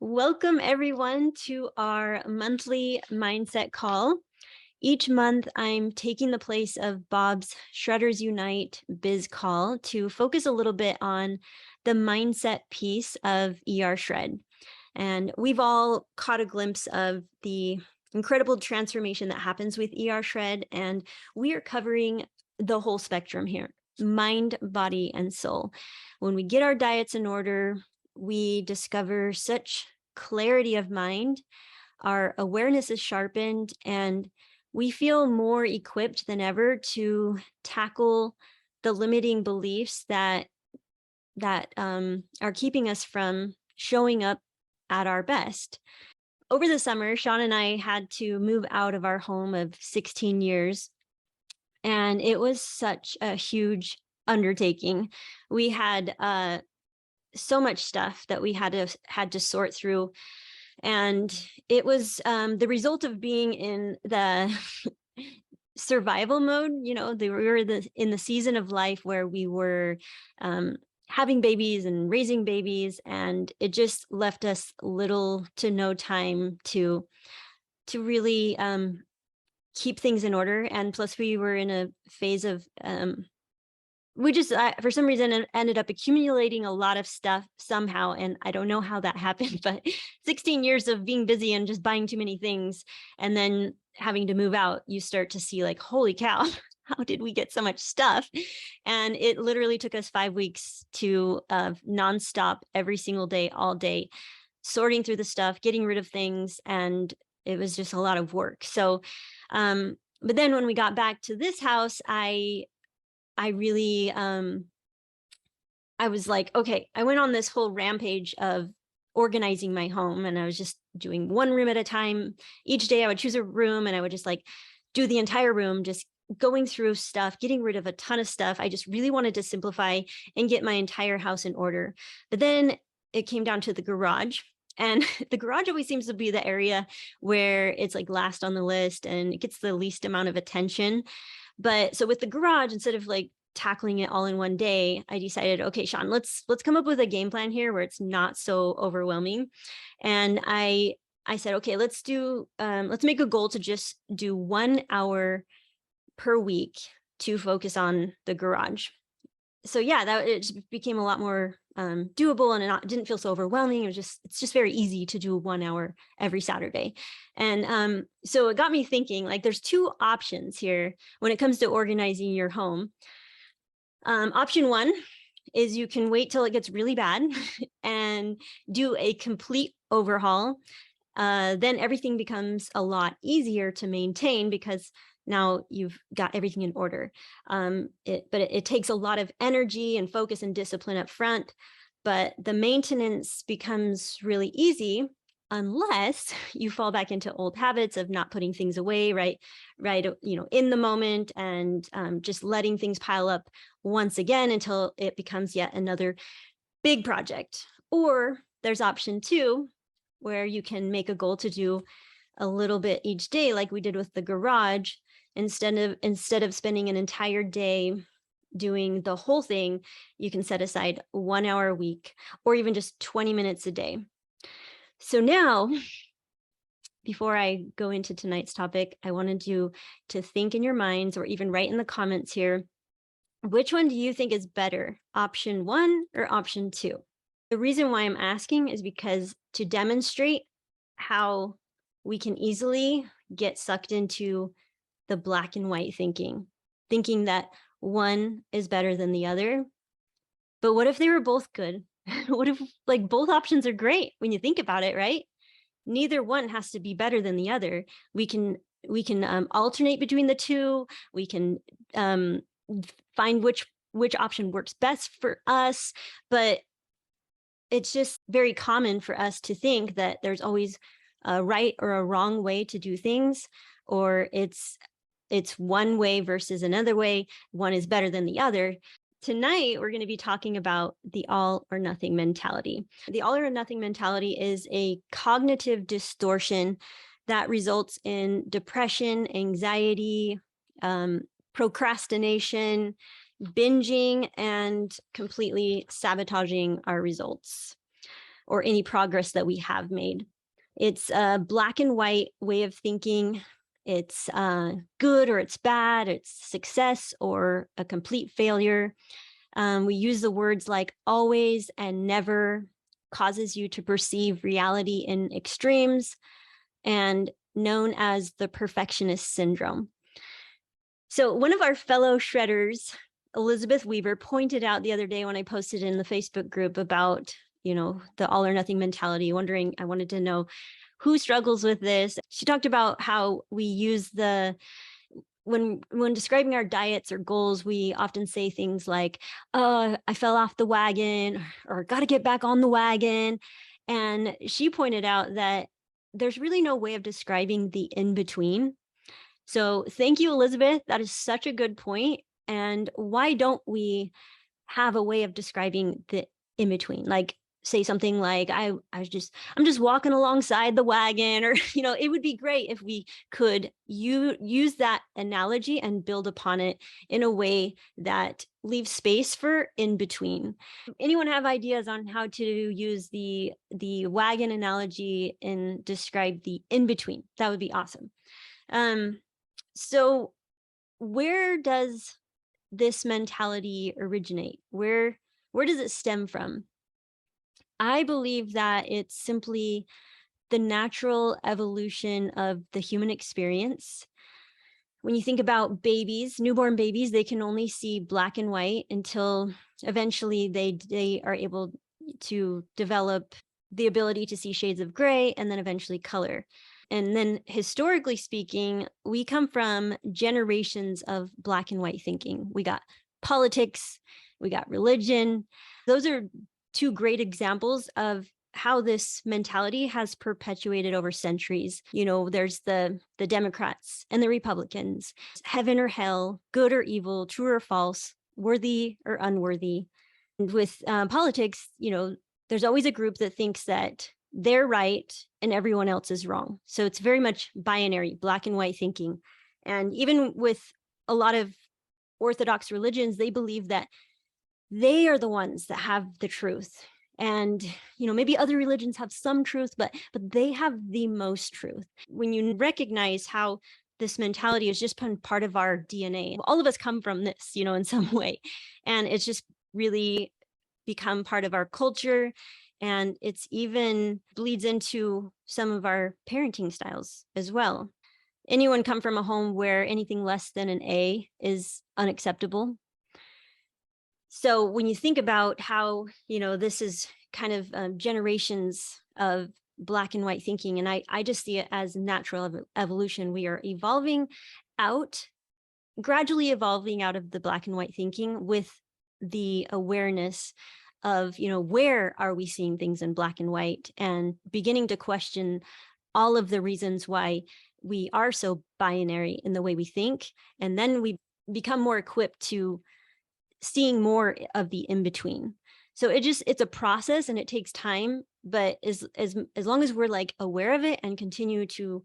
Welcome, everyone, to our monthly mindset call. Each month, I'm taking the place of Bob's Shredders Unite biz call to focus a little bit on the mindset piece of Shred. And we've all caught a glimpse of the incredible transformation that happens with Shred. And we are covering the whole spectrum here: mind, body, and soul. When we get our diets in order, we discover such clarity of mind, our awareness is sharpened, and we feel more equipped than ever to tackle the limiting beliefs that are keeping us from showing up at our best. Over the summer, Sean and I had to move out of our home of 16 years, and it was such a huge undertaking. We had so much stuff that we had to sort through, and it was the result of being in the survival mode. We were in the season of life where we were having babies and raising babies, and it just left us little to no time to really keep things in order. And plus, we were in a phase of we just for some reason ended up accumulating a lot of stuff somehow, and I don't know how that happened, but 16 years of being busy and just buying too many things and then having to move out, you start to see, like, holy cow, how did we get so much stuff? And it literally took us 5 weeks to nonstop, every single day, all day, sorting through the stuff, getting rid of things, and it was just a lot of work. So but then when we got back to this house, I really, I was like, okay, I went on this whole rampage of organizing my home, and I was just doing one room at a time. Each day I would choose a room and I would just like do the entire room, just going through stuff, getting rid of a ton of stuff. I just really wanted to simplify and get my entire house in order. But then it came down to the garage. And the garage always seems to be the area where it's like last on the list and it gets the least amount of attention. But so with the garage, instead of like tackling it all in one day, I decided, okay, Sean, let's come up with a game plan here where it's not so overwhelming. And I said, okay, let's make a goal to just do 1 hour per week to focus on the garage. So yeah, that it just became a lot more doable, and it didn't feel so overwhelming. It's just very easy to do 1 hour every Saturday. And so it got me thinking, like, there's two options here when it comes to organizing your home. Option one is you can wait till it gets really bad and do a complete overhaul. Then everything becomes a lot easier to maintain because now you've got everything in order. But it takes a lot of energy and focus and discipline up front, but the maintenance becomes really easy unless you fall back into old habits of not putting things away right, in the moment, and just letting things pile up once again until it becomes yet another big project. Or there's option two, where you can make a goal to do a little bit each day, like we did with the garage. Instead of spending an entire day doing the whole thing, you can set aside 1 hour a week, or even just 20 minutes a day. So now, before I go into tonight's topic, I wanted you to think in your minds, or even write in the comments here, which one do you think is better, option one or option two? The reason why I'm asking is because to demonstrate how we can easily get sucked into the black and white thinking that one is better than the other. But what if they were both good? What if, like, both options are great when you think about it, right? Neither one has to be better than the other. We can alternate between the two. We can find which option works best for us. But it's just very common for us to think that there's always a right or a wrong way to do things, or it's one way versus another way. One is better than the other. Tonight, we're going to be talking about the all or nothing mentality. The all or nothing mentality is a cognitive distortion that results in depression, anxiety, procrastination, binging, and completely sabotaging our results. or any progress that we have made. It's a black and white way of thinking. It's good or it's bad, it's success or a complete failure. We use the words like always and never, causes you to perceive reality in extremes, and known as the perfectionist syndrome. So one of our fellow shredders, Elizabeth Weaver, pointed out the other day when I posted in the Facebook group about, the all or nothing mentality, I wanted to know who struggles with this. She talked about how we use when describing our diets or goals, we often say things like, "Oh, I fell off the wagon," or "got to get back on the wagon." And she pointed out that there's really no way of describing the in between. So thank you, Elizabeth. That is such a good point. And why don't we have a way of describing the in between? Like, say something like, I'm just walking alongside the wagon, or it would be great if we could use that analogy and build upon it in a way that leaves space for in between. Anyone have ideas on how to use the wagon analogy and describe the in between? That would be awesome. So where does this mentality originate? Where does it stem from? I believe that it's simply the natural evolution of the human experience. When you think about babies, newborn babies, they can only see black and white until eventually they are able to develop the ability to see shades of gray, and then eventually color. And then historically speaking, we come from generations of black and white thinking. We got politics, we got religion. Those are two great examples of how this mentality has perpetuated over centuries. There's the Democrats and the Republicans, heaven or hell, good or evil, true or false, worthy or unworthy. And with politics, there's always a group that thinks that they're right and everyone else is wrong. So it's very much binary, black and white thinking. And even with a lot of Orthodox religions, they believe that they are the ones that have the truth. And maybe other religions have some truth, but they have the most truth. When you recognize how this mentality is just part of our DNA, all of us come from this, in some way, and it's just really become part of our culture. And it's even bleeds into some of our parenting styles as well. Anyone come from a home where anything less than an A is unacceptable? So when you think about how, this is kind of generations of black and white thinking, and I just see it as natural evolution. We are gradually evolving out of the black and white thinking with the awareness of, where are we seeing things in black and white, and beginning to question all of the reasons why we are so binary in the way we think. And then we become more equipped to seeing more of the in between. So it's a process and it takes time, but as long as we're like aware of it and continue to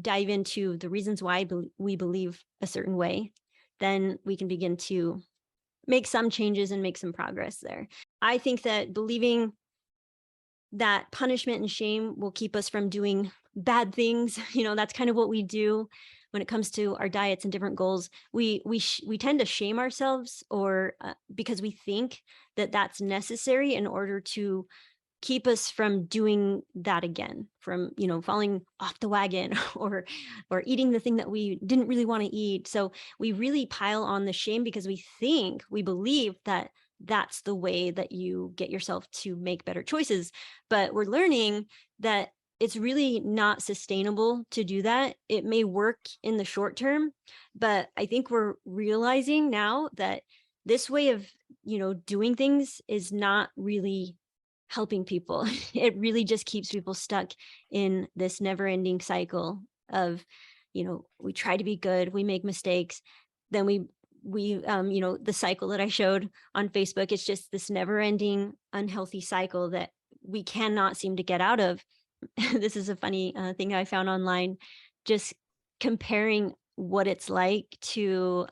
dive into the reasons why we believe a certain way, then we can begin to make some changes and make some progress there. I think that believing that punishment and shame will keep us from doing bad things, that's kind of what we do when it comes to our diets and different goals. We tend to shame ourselves, or because we think that that's necessary in order to keep us from doing that again, from falling off the wagon, or eating the thing that we didn't really want to eat. So we really pile on the shame because we believe that that's the way that you get yourself to make better choices. But we're learning that it's really not sustainable to do that. It may work in the short term, but I think we're realizing now that this way of doing things is not really helping people. It really just keeps people stuck in this never-ending cycle of, we try to be good, we make mistakes, then we the cycle that I showed on Facebook, it's just this never-ending unhealthy cycle that we cannot seem to get out of. This is a funny thing I found online, just comparing what it's like to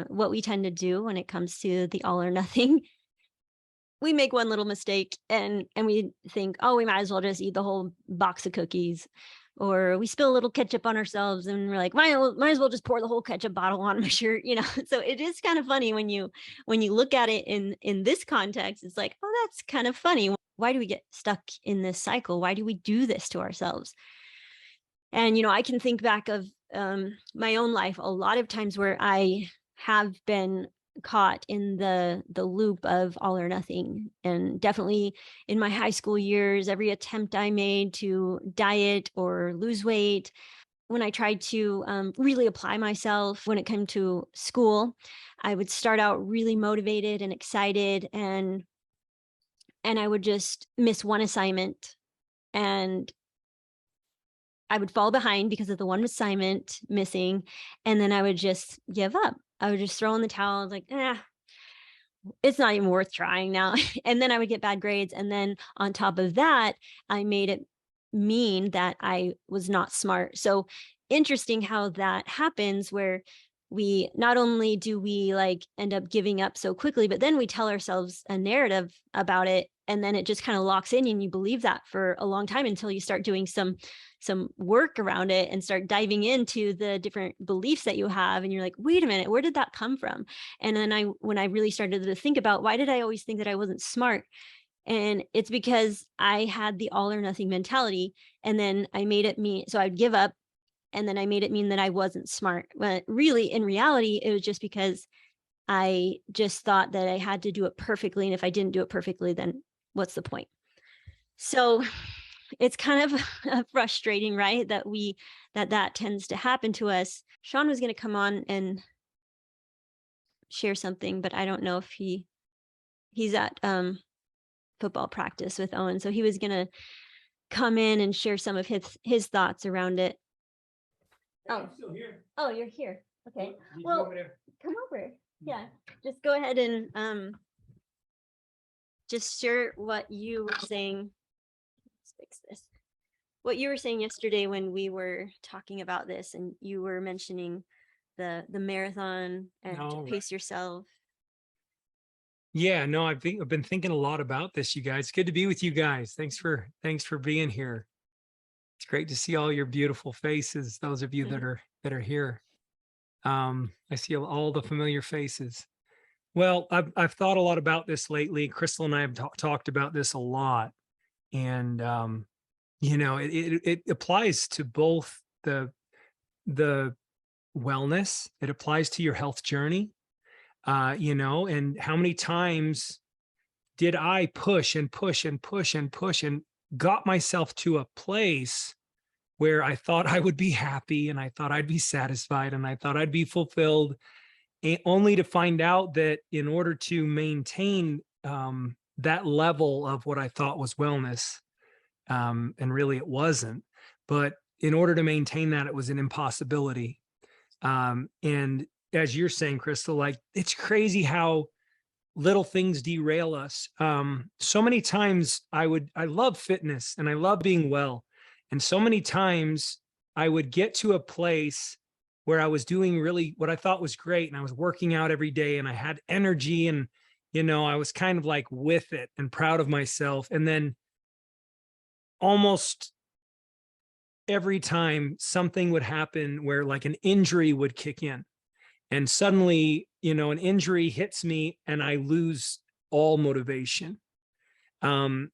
what we tend to do when it comes to the all or nothing. we make one little mistake and we think, oh, we might as well just eat the whole box of cookies, or we spill a little ketchup on ourselves and we're like, might as well just pour the whole ketchup bottle on my shirt, you know. So it is kind of funny when you look at it in this context. It's like, oh, that's kind of funny. Why do we get stuck in this cycle? Why do we do this to ourselves? And I can think back of my own life a lot of times where I have been caught in the loop of all or nothing. And definitely in my high school years, every attempt I made to diet or lose weight, when I tried to really apply myself when it came to school, I would start out really motivated and excited, and I would just miss one assignment, and I would fall behind because of the one assignment missing, and then I would just give up. I would just throw in the towel, like, it's not even worth trying now. And then I would get bad grades. And then on top of that, I made it mean that I was not smart. So interesting how that happens, where we not only do we like end up giving up so quickly, but then we tell ourselves a narrative about it. And then it just kind of locks in and you believe that for a long time until you start doing some work around it and start diving into the different beliefs that you have. And you're like, wait a minute, where did that come from? And then when I really started to think about, why did I always think that I wasn't smart? And it's because I had the all or nothing mentality. And then I made it mean, so I'd give up, and then I made it mean that I wasn't smart. But really, in reality, it was just because I just thought that I had to do it perfectly. And if I didn't do it perfectly, then what's the point? So it's kind of frustrating, right? That tends to happen to us. Sean was going to come on and share something, but I don't know if he's at football practice with Owen. So he was going to come in and share some of his thoughts around it. Oh, I'm still here. Oh, you're here. Okay. Well, come over. Yeah. Just go ahead and just share what you were saying. Let's fix this. What you were saying yesterday when we were talking about this, and you were mentioning the marathon and to pace yourself. Yeah, no, I've been thinking a lot about this, you guys. Good to be with you guys. Thanks for being here. It's great to see all your beautiful faces. Those of you that are here. I see all the familiar faces. Well, I've thought a lot about this lately. Crystal and I have talked about this a lot, and it applies to both the wellness. It applies to your health journey. And how many times did I push and push and push and push and got myself to a place where I thought I would be happy and I thought I'd be satisfied and I thought I'd be fulfilled, only to find out that in order to maintain that level of what I thought was wellness, and really it wasn't, but in order to maintain that, it was an impossibility. And as you're saying, Crystal, like, it's crazy how little things derail us. So many times I love fitness and I love being well. And so many times I would get to a place where I was doing really what I thought was great. And I was working out every day and I had energy and, I was kind of like with it and proud of myself. And then almost every time something would happen where like an injury would kick in, and suddenly, an injury hits me and I lose all motivation. And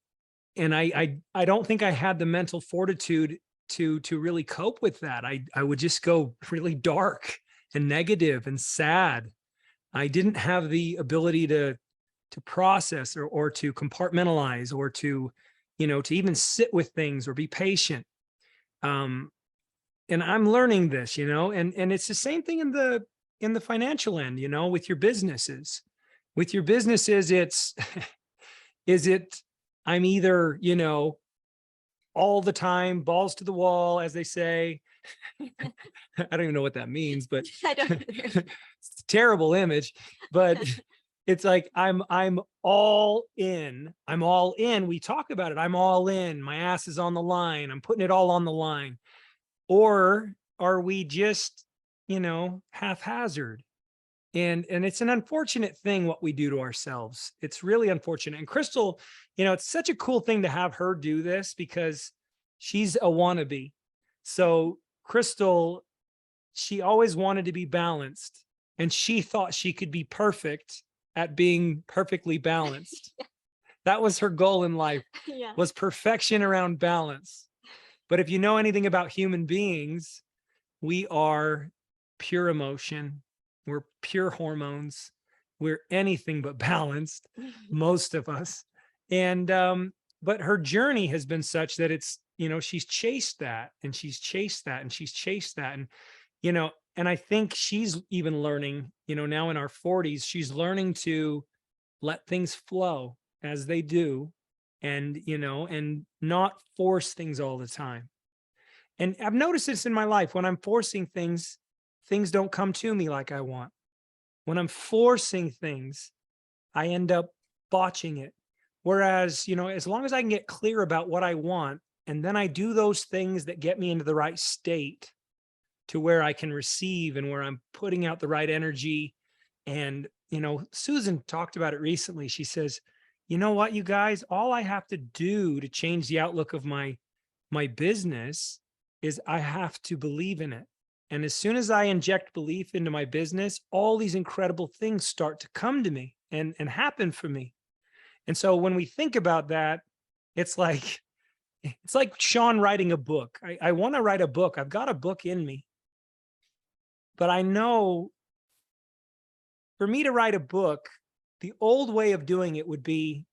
I don't think I had the mental fortitude to really cope with that. I would just go really dark and negative and sad. I didn't have the ability to process or to compartmentalize or to even sit with things or be patient. And I'm learning this, and it's the same thing in the financial end, with your businesses. With your businesses, I'm either, all the time, balls to the wall, as they say. I don't even know what that means, but I don't it's a terrible image, but it's like, I'm all in. I'm all in. We talk about it. I'm all in. My ass is on the line. I'm putting it all on the line. Or are we just, haphazard? And it's an unfortunate thing what we do to ourselves. It's really unfortunate. And Crystal, it's such a cool thing to have her do this because she's a wannabe. So Crystal, she always wanted to be balanced, and she thought she could be perfect at being perfectly balanced. That was her goal in life, Yeah. was perfection around balance. But if you know anything about human beings, we are pure emotion. We're pure hormones. We're anything but balanced, most of us. And but her journey has been such that it's, she's chased that and she's chased that and she's chased that. And I think she's even learning, now in our 40s, she's learning to let things flow as they do, and not force things all the time. And I've noticed this in my life. When I'm forcing things, things don't come to me like I want. When I'm forcing things, I end up botching it. Whereas, as long as I can get clear about what I want, and then I do those things that get me into the right state to where I can receive and where I'm putting out the right energy. And, Susan talked about it recently. She says, you know what, you guys, all I have to do to change the outlook of my business is I have to believe in it. And as soon as I inject belief into my business, all these incredible things start to come to me and happen for me. And so when we think about that, it's like Sean writing a book. I want to write a book. I've got a book in me. But I know for me to write a book, the old way of doing it would be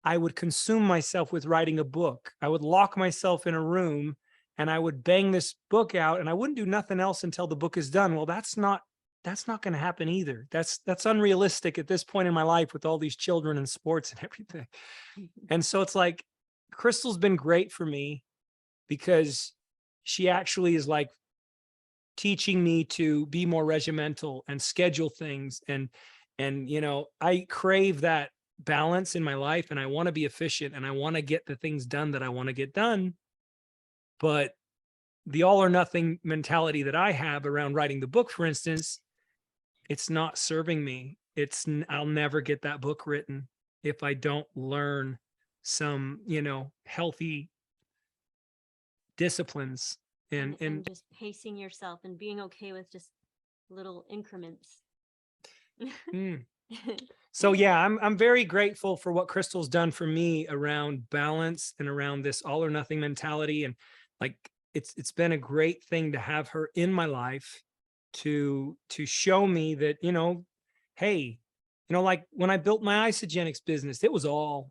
I would consume myself with writing a book. I would lock myself in a room and I would bang this book out and I wouldn't do nothing else until the book is done. Well, that's not going to happen either. That's unrealistic at this point in my life with all these children and sports and everything. And so it's like Crystal's been great for me because she actually is like teaching me to be more regimental and schedule things. And I crave that balance in my life, and I want to be efficient and I want to get the things done that I want to get done. But the all or nothing mentality that I have around writing the book, for instance, it's not serving me. I'll never get that book written if I don't learn some, healthy disciplines And just pacing yourself and being okay with just little increments. Mm. So yeah, I'm very grateful for what Crystal's done for me around balance and around this all or nothing mentality. And like it's been a great thing to have her in my life to show me that, hey, like when I built my isogenics business, it was all,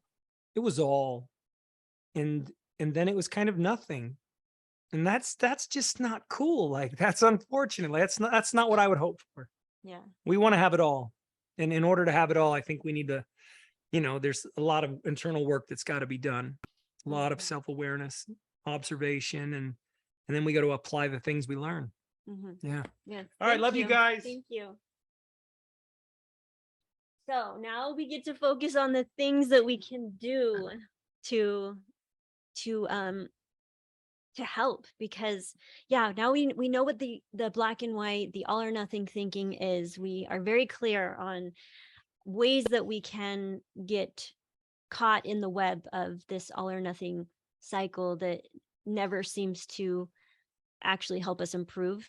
and then it was kind of nothing. And that's just not cool. Like that's unfortunately, that's not what I would hope for. Yeah. We want to have it all. And in order to have it all, I think we need to, there's a lot of internal work that's got to be done. A lot of self-awareness, observation, and then we got to apply the things we learn. Yeah. Yeah. All right. Love you guys. Thank you. So now we get to focus on the things that we can do to help, because now we know what the black and white, the all or nothing thinking is. We are very clear on ways that we can get caught in the web of this all or nothing cycle that never seems to actually help us improve.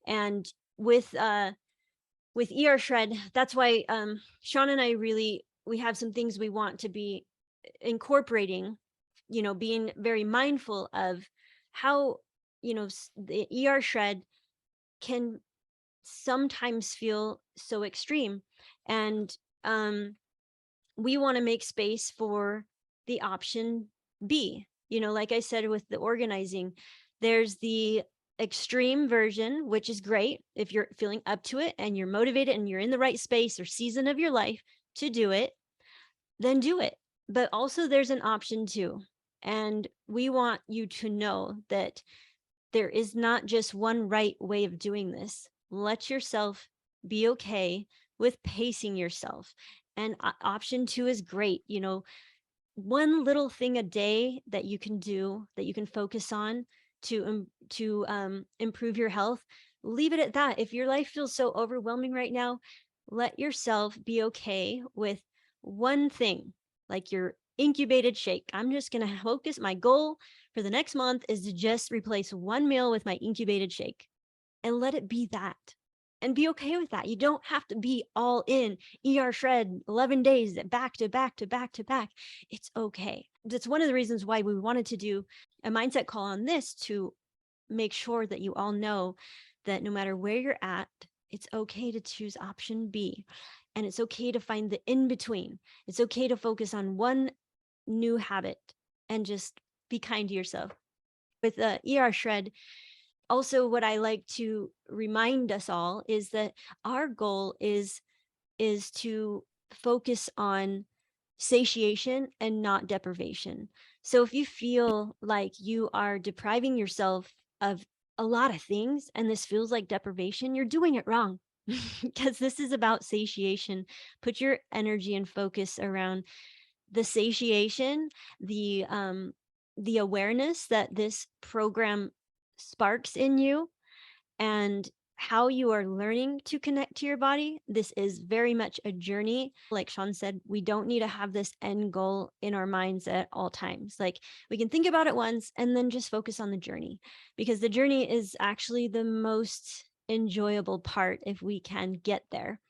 And with ER Shred, that's why Sean and I we have some things we want to be incorporating, being very mindful of how, the ER Shred can sometimes feel so extreme. And we want to make space for the option B. Like I said, with the organizing, there's the extreme version, which is great if you're feeling up to it and you're motivated and you're in the right space or season of your life to do it, then do it. But also there's an option 2. And we want you to know that there is not just one right way of doing this. Let yourself be okay with pacing yourself. And option 2 is great. One little thing a day that you can do, that you can focus on to improve your health, leave it at that. If your life feels so overwhelming right now, let yourself be okay with one thing, like your incubated shake. I'm just going to focus. My goal for the next month is to just replace one meal with my incubated shake, and let it be that. And be okay with that. You don't have to be all in shred 11 days back to back to back to back. It's okay. That's one of the reasons why we wanted to do a mindset call on this, to make sure that you all know that no matter where you're at, it's okay to choose option B. And it's okay to find the in between. It's okay to focus on one new habit and just be kind to yourself. With the shred, also what I like to remind us all is that our goal is to focus on satiation and not deprivation. So if you feel like you are depriving yourself of a lot of things and this feels like deprivation, you're doing it wrong. Because this is about satiation. Put your energy and focus around the satiation, the awareness that this program sparks in you, and how you are learning to connect to your body. This is very much a journey. Like Sean said, we don't need to have this end goal in our minds at all times. Like, we can think about it once and then just focus on the journey, because the journey is actually the most enjoyable part if we can get there.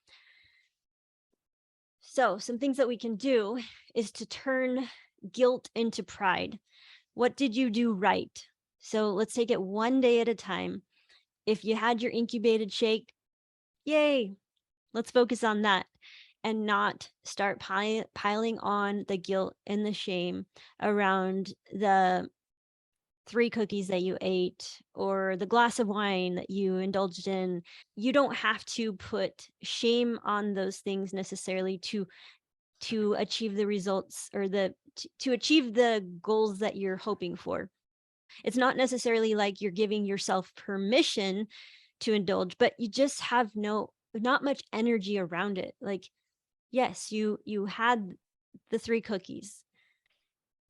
So, some things that we can do is to turn guilt into pride. What did you do right? So, let's take it one day at a time. If you had your incubated shake, yay, let's focus on that and not start piling on the guilt and the shame around the 3 cookies that you ate or the glass of wine that you indulged in. You don't have to put shame on those things necessarily to achieve the results, or to achieve the goals that you're hoping for. It's not necessarily like you're giving yourself permission to indulge, but you just have not much energy around it. Like, yes, you had the 3 cookies.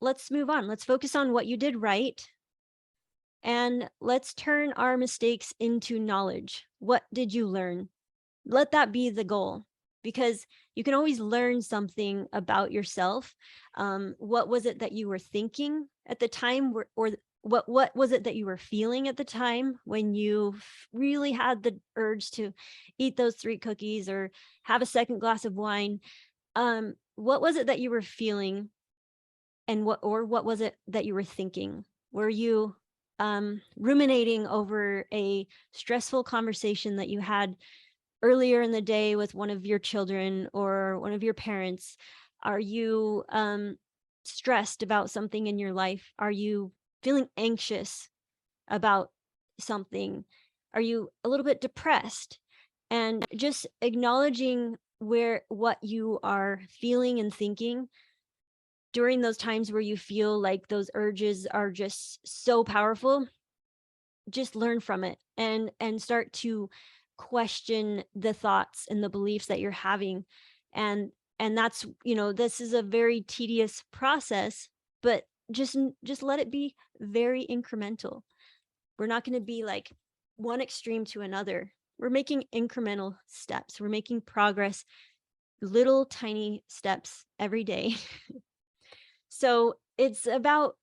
Let's move on. Let's focus on what you did right. And let's turn our mistakes into knowledge. What did you learn? Let that be the goal, because you can always learn something about yourself. What was it that you were thinking at the time, or what was it that you were feeling at the time when you really had the urge to eat those 3 cookies or have a second glass of wine? What was it that you were feeling, and what was it that you were thinking? Were you ruminating over a stressful conversation that you had earlier in the day with one of your children or one of your parents? Are you stressed about something in your life? Are you feeling anxious about something? Are you a little bit depressed? And just acknowledging what you are feeling and thinking during those times where you feel like those urges are just so powerful. Just learn from it and start to question the thoughts and the beliefs that you're having. And that's, this is a very tedious process, but just let it be very incremental. We're not going to be like one extreme to another. We're making incremental steps. We're making progress, little tiny steps every day. So it's about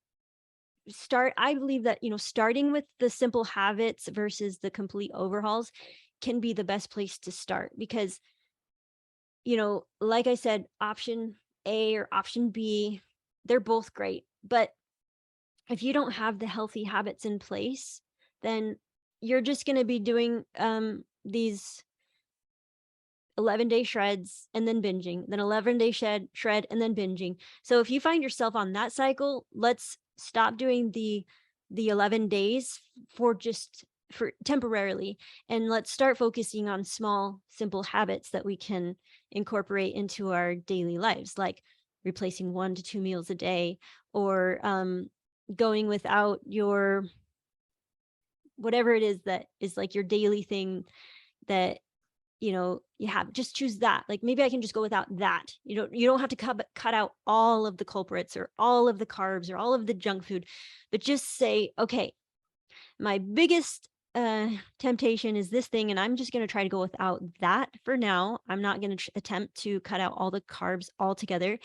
I believe that, starting with the simple habits versus the complete overhauls can be the best place to start, because, like I said, option A or option B, they're both great. But if you don't have the healthy habits in place, then you're just going to be doing these 11-day shreds and then binging, then 11-day shred and then binging. So if you find yourself on that cycle, let's stop doing the 11 days for temporarily, and let's start focusing on small, simple habits that we can incorporate into our daily lives, like replacing 1 to 2 meals a day, or going without your whatever it is that is like your daily thing that you have. Just choose that. Like, maybe I can just go without that. You don't have to cut out all of the culprits or all of the carbs or all of the junk food, but just say, okay, my biggest temptation is this thing, and I'm just going to try to go without that for now. I'm not going to attempt to cut out all the carbs altogether,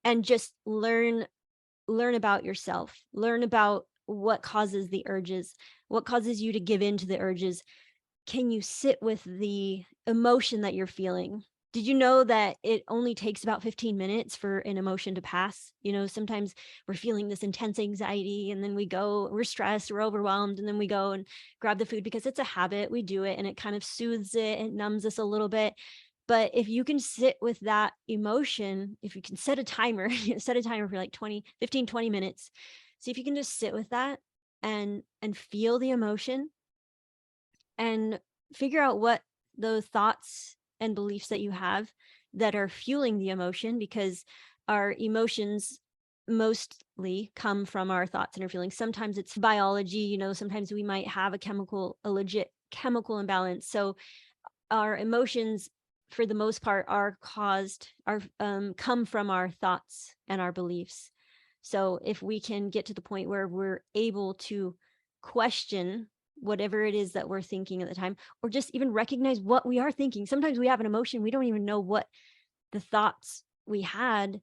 and just learn about yourself, learn about what causes the urges, what causes you to give in to the urges. Can you sit with the emotion that you're feeling? Did you know that it only takes about 15 minutes for an emotion to pass? Sometimes we're feeling this intense anxiety, and then we're stressed, we're overwhelmed, and then we go and grab the food because it's a habit. We do it and it kind of soothes it, it numbs us a little bit. But if you can sit with that emotion, if you can set a timer, set a timer for like 20 minutes. See if you can just sit with that and feel the emotion and figure out what those thoughts and beliefs that you have that are fueling the emotion, because our emotions mostly come from our thoughts and our feelings. Sometimes it's biology, sometimes we might have a legit chemical imbalance. So our emotions, for the most part, come from our thoughts and our beliefs. So if we can get to the point where we're able to question whatever it is that we're thinking at the time, or just even recognize what we are thinking. Sometimes we have an emotion, we don't even know what the thoughts we had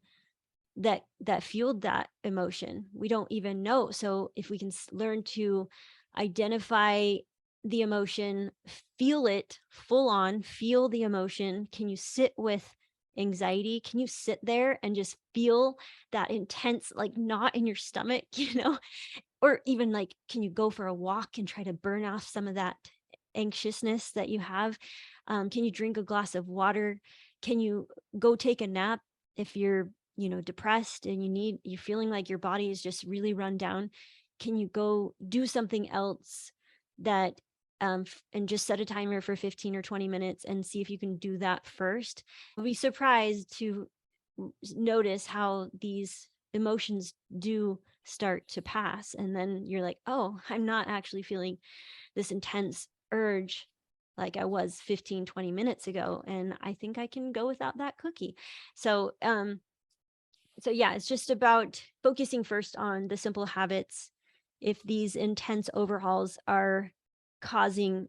that fueled that emotion. We don't even know. So if we can learn to identify the emotion, feel it full on, feel the emotion. Can you sit with anxiety? Can you sit there and just feel that intense, like, knot in your stomach, or even, like, can you go for a walk and try to burn off some of that anxiousness that you have? Can you drink a glass of water? Can you go take a nap if you're depressed and you're feeling like your body is just really run down? Can you go do something else that and just set a timer for 15 or 20 minutes and see if you can do that first? You'll be surprised to notice how these emotions do start to pass, and then you're like, oh, I'm not actually feeling this intense urge like I was 15, 20 minutes ago, and I think I can go without that cookie. So yeah, it's just about focusing first on the simple habits. If these intense overhauls are causing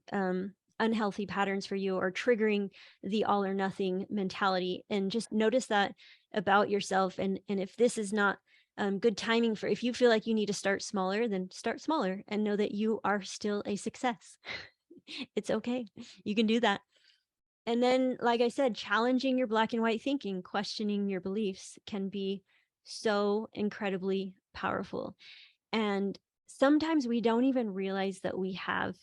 unhealthy patterns for you, or triggering the all or nothing mentality, and just notice that about yourself. And if this is not good timing, for if you feel like you need to start smaller, then start smaller and know that you are still a success. It's okay. You can do that. And then, like I said, challenging your black and white thinking, questioning your beliefs can be so incredibly powerful. And sometimes we don't even realize that we have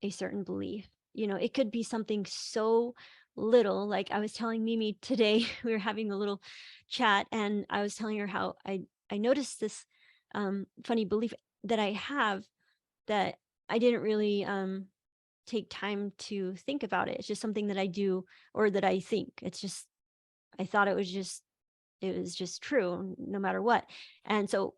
a certain belief. It could be something so little. Like, I was telling Mimi today, we were having a little chat, and I was telling her how I noticed this funny belief that I have, that I didn't really take time to think about it. It's just something that I do, or that I think. I thought it was just true no matter what. And so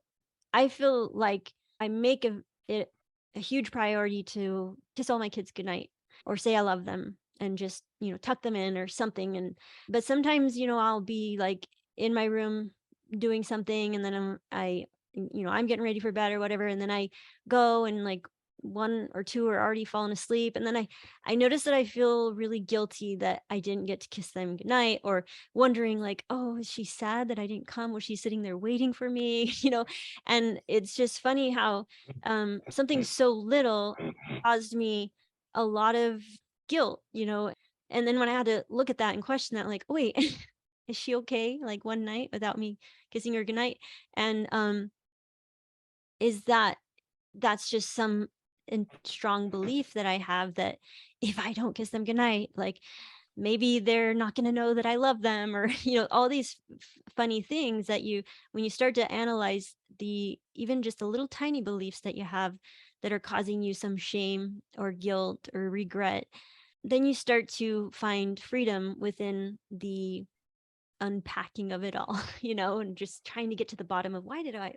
I feel like I make it a huge priority to kiss all my kids goodnight, or say I love them, and just, tuck them in or something. But sometimes, I'll be like in my room doing something, and then I'm getting ready for bed or whatever. And then I go, and like one or two are already fallen asleep. And then I notice that I feel really guilty that I didn't get to kiss them goodnight, or wondering like, oh, is she sad that I didn't come? Was she sitting there waiting for me? And it's just funny how something so little caused me a lot of guilt. And then when I had to look at that and question that, like, oh, wait, is she okay? Like, one night without me kissing her goodnight? And is that's just some strong belief that I have, that if I don't kiss them goodnight, like, maybe they're not going to know that I love them, or all these funny things that when you start to analyze even just the little tiny beliefs that you have that are causing you some shame or guilt or regret, then you start to find freedom within the unpacking of it all, and just trying to get to the bottom of why do I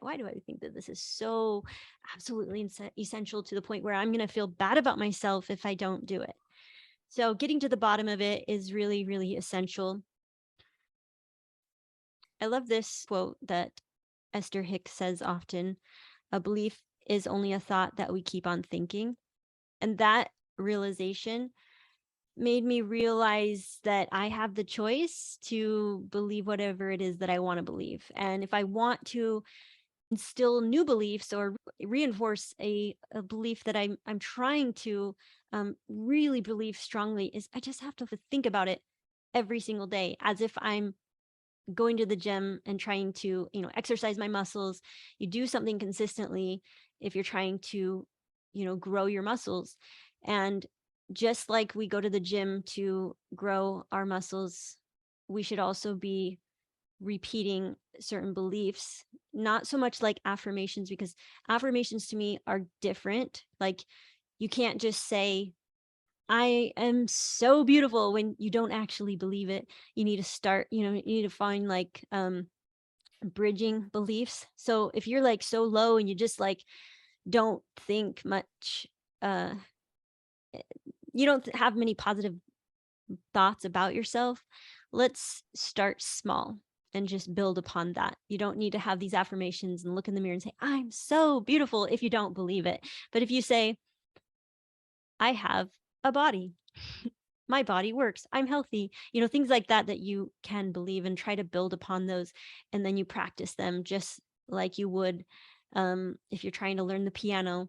think that this is so absolutely essential, to the point where I'm going to feel bad about myself if I don't do it. So getting to the bottom of it is really, really essential. I love this quote that Esther Hicks says often: a belief is only a thought that we keep on thinking. And that realization made me realize that I have the choice to believe whatever it is that I want to believe. And if I want to instill new beliefs or reinforce a belief that I'm trying to really believe strongly, is I just have to think about it every single day as if I'm going to the gym and trying to, exercise my muscles. You do something consistently if you're trying to, grow your muscles. And just like we go to the gym to grow our muscles, we should also be repeating certain beliefs, not so much like affirmations, because affirmations to me are different. Like, you can't just say, I am so beautiful, when you don't actually believe it. You need to start, you need to find like bridging beliefs. So if you're like so low and you just like don't think much, uh you don't have many positive thoughts about yourself, let's start small and just build upon that. You don't need to have these affirmations and look in the mirror and say, I'm so beautiful, if you don't believe it. But if you say, I have a body, my body works, I'm healthy, things like that, that you can believe, and try to build upon those. And then you practice them just like you would if you're trying to learn the piano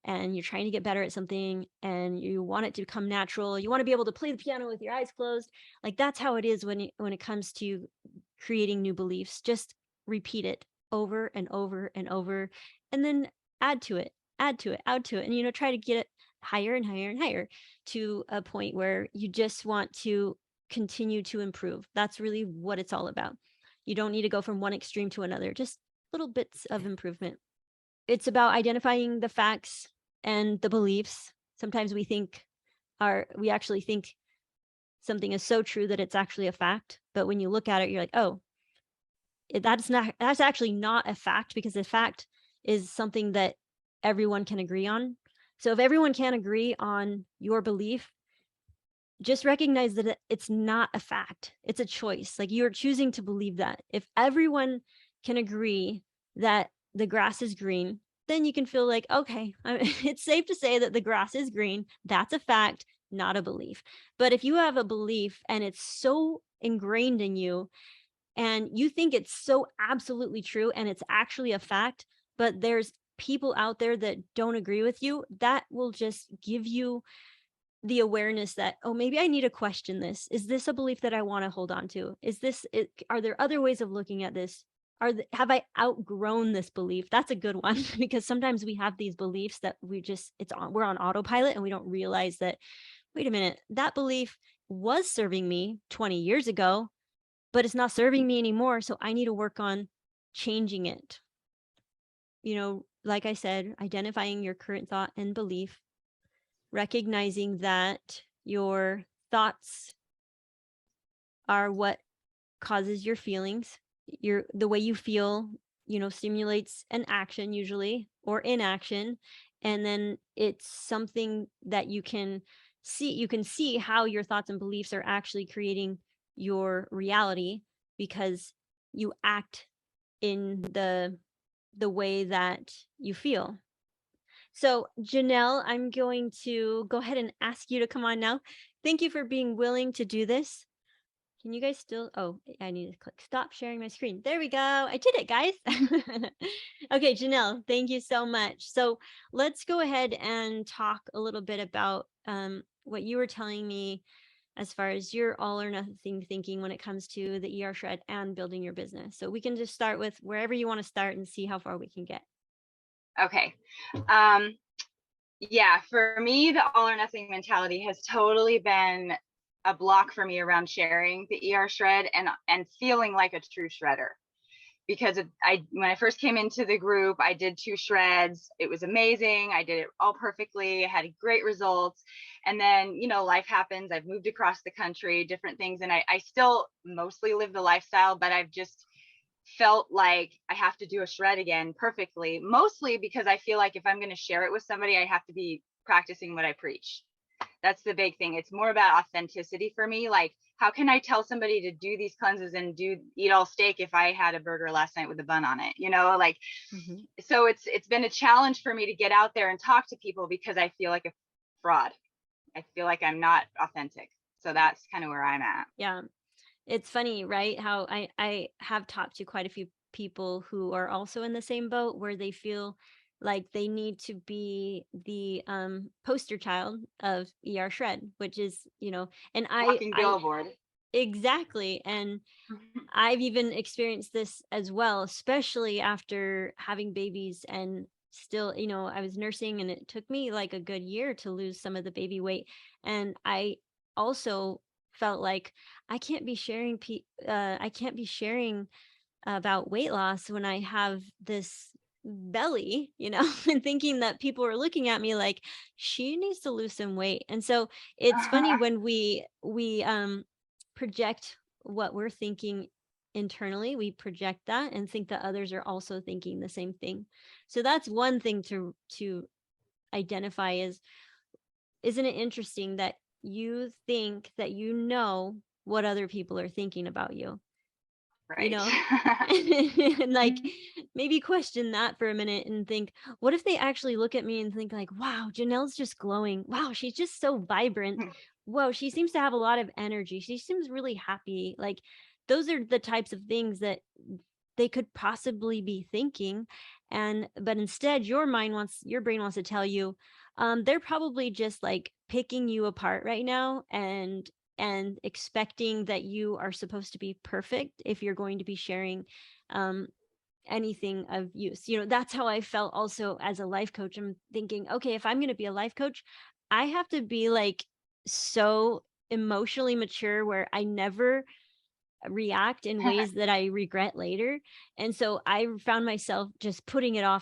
and you're trying to get better at something and you want it to become natural. You want to be able to play the piano with your eyes closed. Like, that's how it is when it comes to creating new beliefs. Just repeat it over and over and over, and then add to it, add to it, add to it, and try to get it higher and higher and higher, to a point where you just want to continue to improve. That's really what it's all about. You don't need to go from one extreme to another, just little bits of improvement. It's about identifying the facts and the beliefs. Sometimes we actually think something is so true that it's actually a fact. But when you look at it, you're like, oh, that's actually not a fact, because the fact is something that everyone can agree on. So if everyone can agree on your belief, just recognize that it's not a fact. It's a choice. Like, you're choosing to believe that. If everyone can agree that the grass is green, then you can feel like, okay, it's safe to say that the grass is green. That's a fact, not a belief. But if you have a belief and it's so ingrained in you, and you think it's so absolutely true and it's actually a fact, but there's people out there that don't agree with you, that will just give you the awareness that, oh, maybe I need to question this. Is this a belief that I want to hold on to? Are there other ways of looking at this? Have I outgrown this belief? That's a good one, because sometimes we have these beliefs that we're on autopilot, and we don't realize that, wait a minute, that belief was serving me 20 years ago, but it's not serving me anymore. So I need to work on changing it. Like I said, identifying your current thought and belief, recognizing that your thoughts are what causes your feelings. The way you feel, stimulates an action usually, or inaction. And then it's something that you can see how your thoughts and beliefs are actually creating your reality, because you act in the way that you feel. So, Janelle, I'm going to go ahead and ask you to come on now. Thank you for being willing to do this. Can you guys still? Oh, I need to click stop sharing my screen. There we go. I did it, guys. Okay, Janelle, thank you so much. So let's go ahead and talk a little bit about what you were telling me as far as your all or nothing thinking when it comes to the ER shred and building your business. So we can just start with wherever you want to start and see how far we can get. Okay. Yeah, for me, the all or nothing mentality has totally been a block for me around sharing the ER shred and feeling like a true shredder. Because when I first came into the group, I did 2 shreds. It was amazing. I did it all perfectly. I had great results. And then, life happens. I've moved across the country, different things. And I still mostly live the lifestyle, but I've just felt like I have to do a shred again perfectly, mostly because I feel like if I'm going to share it with somebody, I have to be practicing what I preach. That's the big thing. It's more about authenticity for me. Like, how can I tell somebody to do these cleanses and eat all steak if I had a burger last night with a bun on it? So it's been a challenge for me to get out there and talk to people, because I feel like fraud. I feel like I'm not authentic. So that's kind of where I'm at. Yeah. It's funny, right? How I have talked to quite a few people who are also in the same boat where they feel like they need to be the poster child of ER shred, which is, and Walking I billboard. exactly. And I've even experienced this as well, especially after having babies and still, I was nursing and it took me like a good year to lose some of the baby weight. And I also felt like I can't be sharing about weight loss when I have this belly, and thinking that people are looking at me like she needs to lose some weight. And so it's funny when we project what we're thinking internally, we project that and think that others are also thinking the same thing. So that's one thing to identify is, isn't it interesting that you think that what other people are thinking about you? Right. And like maybe question that for a minute and think, what if they actually look at me and think like, wow, Janelle's just glowing, wow, she's just so vibrant, whoa, she seems to have a lot of energy, she seems really happy. Like those are the types of things that they could possibly be thinking. But instead your brain wants to tell you, they're probably just like picking you apart right now and expecting that you are supposed to be perfect if you're going to be sharing anything of use. That's how I felt also as a life coach. I'm thinking, okay, if I'm going to be a life coach, I have to be like so emotionally mature where I never react in ways that I regret later. And so I found myself just putting it off,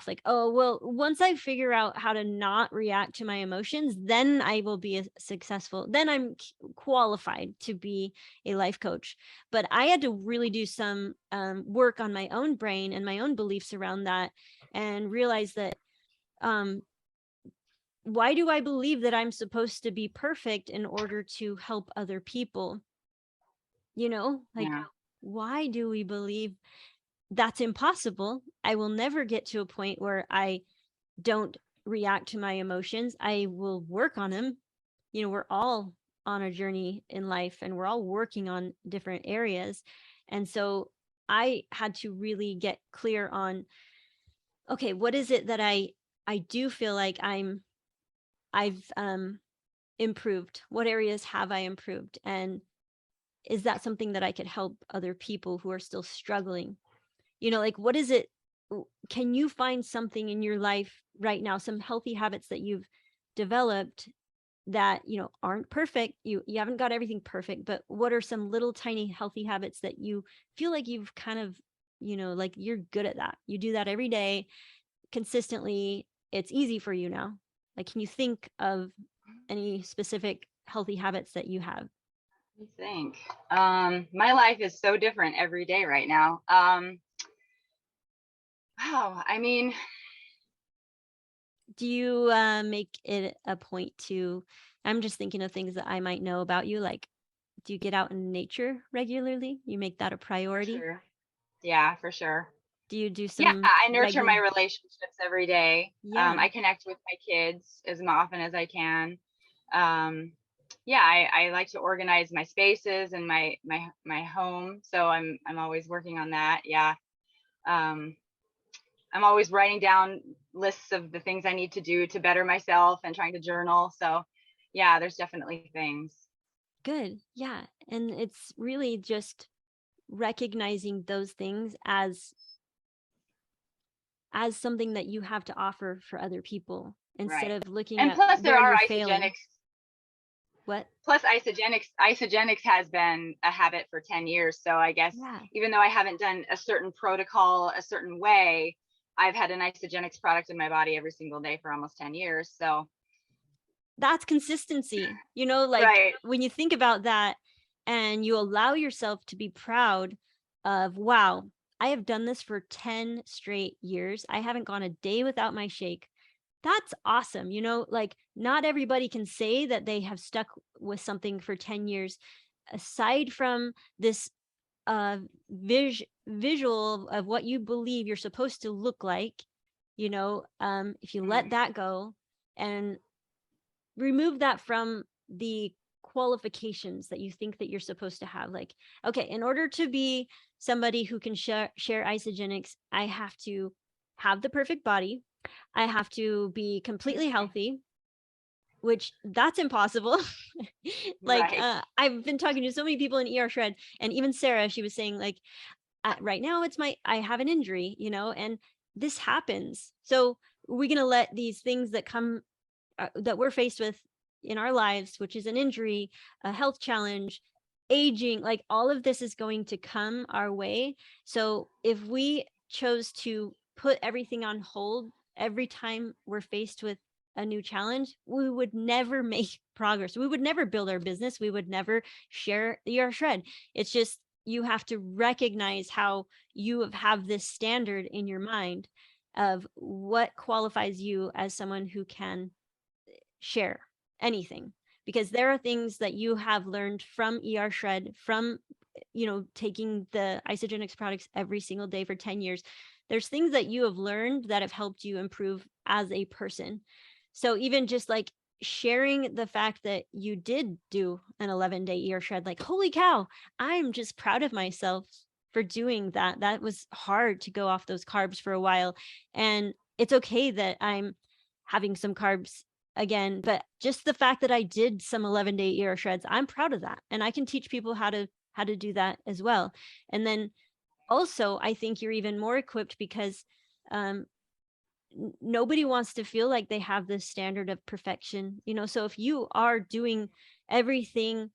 like, oh, well, once I figure out how to not react to my emotions, then I will be successful. Then I'm qualified to be a life coach. But I had to really do some work on my own brain and my own beliefs around that and realize that why do I believe that I'm supposed to be perfect in order to help other people? Like, Yeah. why do we believe that's impossible? I will never get to a point where I don't react to my emotions. I will work on them. We're all on a journey in life and we're all working on different areas. And so I had to really get clear on, okay, what is it that I do feel like I've improved? What areas have I improved? And is that something that I could help other people who are still struggling? Like, what is it? Can you find something in your life right now, some healthy habits that you've developed that, aren't perfect? You haven't got everything perfect, but what are some little tiny healthy habits that you feel like you've kind of, like you're good at that? You do that every day consistently. It's easy for you now. Like, can you think of any specific healthy habits that you have? I think my life is so different every day right now. Wow, I mean, Do you make it a point to, I'm just thinking of things that I might know about you, like, do you get out in nature regularly? You make that a for priority? sure. Yeah, for sure. Do you do Yeah, some I nurture my regular? relationships every day. Yeah, I connect with my kids as often as I can. Yeah, I like to organize my spaces and my home. So I'm always working on that. Yeah. Um, I'm always writing down lists of the things I need to do to better myself and trying to journal. So yeah, there's definitely things. good. Yeah. And it's really just recognizing those things as something that you have to offer for other people instead Right. of looking And at plus there where are you're failing. isogenics. What? Plus isogenics has been a habit for 10 years. So I guess Yeah. even though I haven't done a certain protocol a certain way, I've had an isogenics product in my body every single day for almost 10 years. So That's consistency. Like right. when you think about that and you allow yourself to be proud of, wow, I have done this for 10 straight years. I haven't gone a day without my shake. That's awesome. Like not everybody can say that they have stuck with something for 10 years. Aside from this visual of what you believe you're supposed to look like, if you let that go and remove that from the qualifications that you think that you're supposed to have. Like, okay, in order to be somebody who can share isogenics, I have to have the perfect body. I have to be completely healthy, which that's impossible. Like, Right. I've been talking to so many people in ER Shred, and even Sarah, she was saying like, right now I have an injury, and this happens. So we're going to let these things that come, that we're faced with in our lives, which is an injury, a health challenge, aging, like all of this is going to come our way. So if we chose to put everything on hold every time we're faced with a new challenge, we would never make progress. We would never build our business. We would never share your shred. It's just, you have to recognize how you have this standard in your mind of what qualifies you as someone who can share anything, because there are things that you have learned from ER Shred, from taking the isogenics products every single day for 10 years. There's things that you have learned that have helped you improve as a person. So even just like sharing the fact that you did do an 11-day ER Shred, like, holy cow, I'm just proud of myself for doing that. That was hard to go off those carbs for a while, and it's okay that I'm having some carbs again, but just the fact that I did some 11-day ER Shreds, I'm proud of that, and I can teach people how to do that as well. And then also, I think you're even more equipped because nobody wants to feel like they have this standard of perfection, so if you are doing everything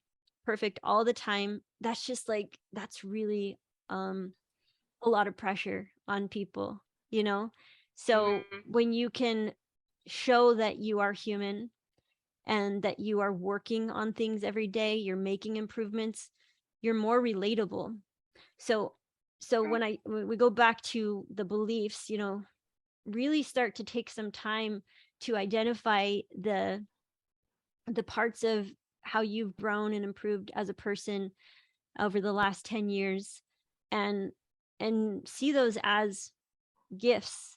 perfect all the time, that's just like, that's really a lot of pressure on people, so Mhm. when you can show that you are human and that you are working on things every day, you're making improvements, you're more relatable. So Right. when we go back to the beliefs, really start to take some time to identify the parts of how you've grown and improved as a person over the last 10 years, and see those as gifts,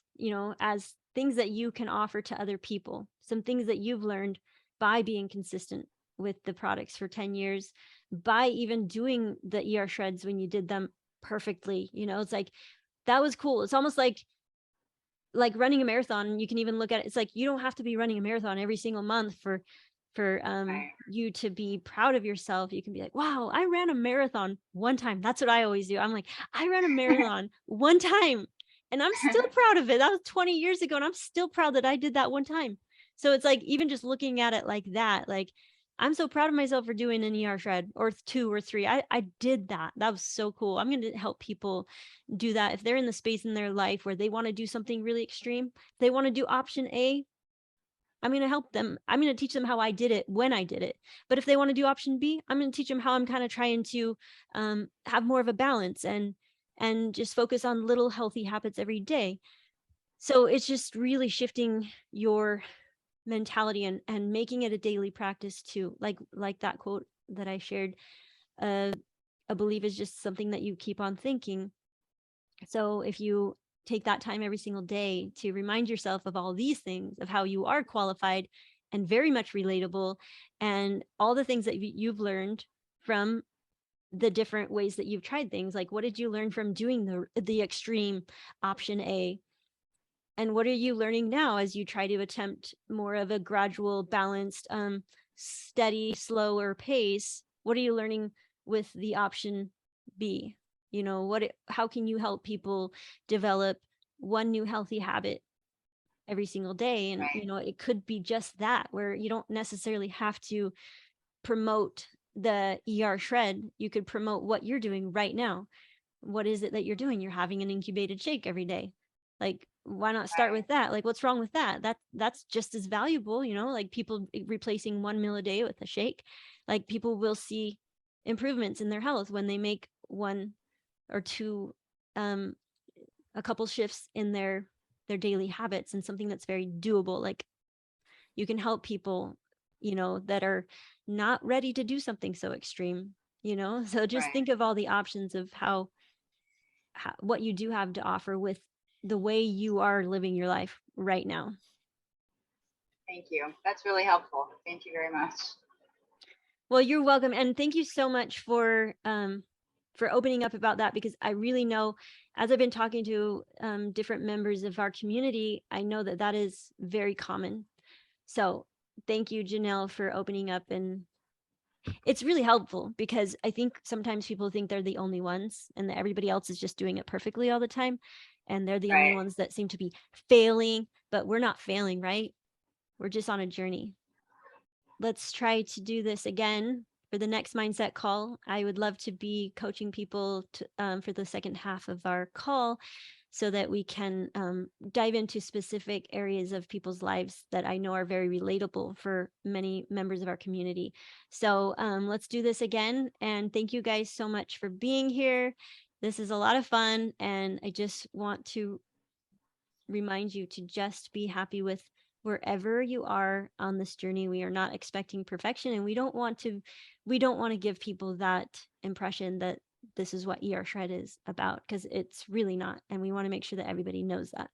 as things that you can offer to other people, some things that you've learned by being consistent with the products for 10 years, by even doing the ER Shreds when you did them perfectly. It's like, that was cool. It's almost like running a marathon. You can even look at it, it's like, you don't have to be running a marathon every single month for Right. you to be proud of yourself. You can be like, wow, I ran a marathon one time. That's what I always do. I'm like, I ran a marathon one time and I'm still proud of it. That was 20 years ago and I'm still proud that I did that one time. So it's like, even just looking at it like that, like, I'm so proud of myself for doing an ER Shred or 2 or 3. I did that. That was so cool. I'm going to help people do that. If they're in the space in their life where they want to do something really extreme, they want to do option A, I'm going to help them. I'm going to teach them how I did it when I did it. But if they want to do option B, I'm going to teach them how I'm kind of trying to have more of a balance and just focus on little healthy habits every day. So it's just really shifting your mentality and making it a daily practice too. Like that quote that I shared, a belief is just something that you keep on thinking. So if you take that time every single day to remind yourself of all these things, of how you are qualified and very much relatable, and all the things that you've learned from the different ways that you've tried things, like what did you learn from doing the extreme option A? And what are you learning now as you try to attempt more of a gradual, balanced, steady, slower pace? What are you learning with the option B? How can you help people develop one new healthy habit every single day? And, Right. it could be just that, where you don't necessarily have to promote the ER Shred. You could promote what you're doing right now. What is it that you're doing? You're having an incubated shake every day. Like, why not start Right. with that? Like, what's wrong with that? That's just as valuable, like people replacing 1 meal a day with a shake. Like, people will see improvements in their health when they make 1 or 2 a couple shifts in their daily habits, and something that's very doable. Like, you can help people, that are not ready to do something so extreme, so just Right. think of all the options of how what you do have to offer with the way you are living your life right now. Thank you. That's really helpful. Thank you very much. Well, you're welcome. And thank you so much for opening up about that, because I really know, as I've been talking to different members of our community, I know that that is very common. So thank you, Janelle, for opening up. And it's really helpful, because I think sometimes people think they're the only ones and that everybody else is just doing it perfectly all the time. And they're the only Right. ones that seem to be failing, but we're not failing, right? We're just on a journey. Let's try to do this again for the next mindset call. I would love to be coaching people to, for the second half of our call, so that we can dive into specific areas of people's lives that I know are very relatable for many members of our community. So let's do this again. And thank you guys so much for being here. This is a lot of fun. And I just want to remind you to just be happy with wherever you are on this journey. We are not expecting perfection, and we don't want to give people that impression that this is what ER Shred is about, because it's really not. And we want to make sure that everybody knows that.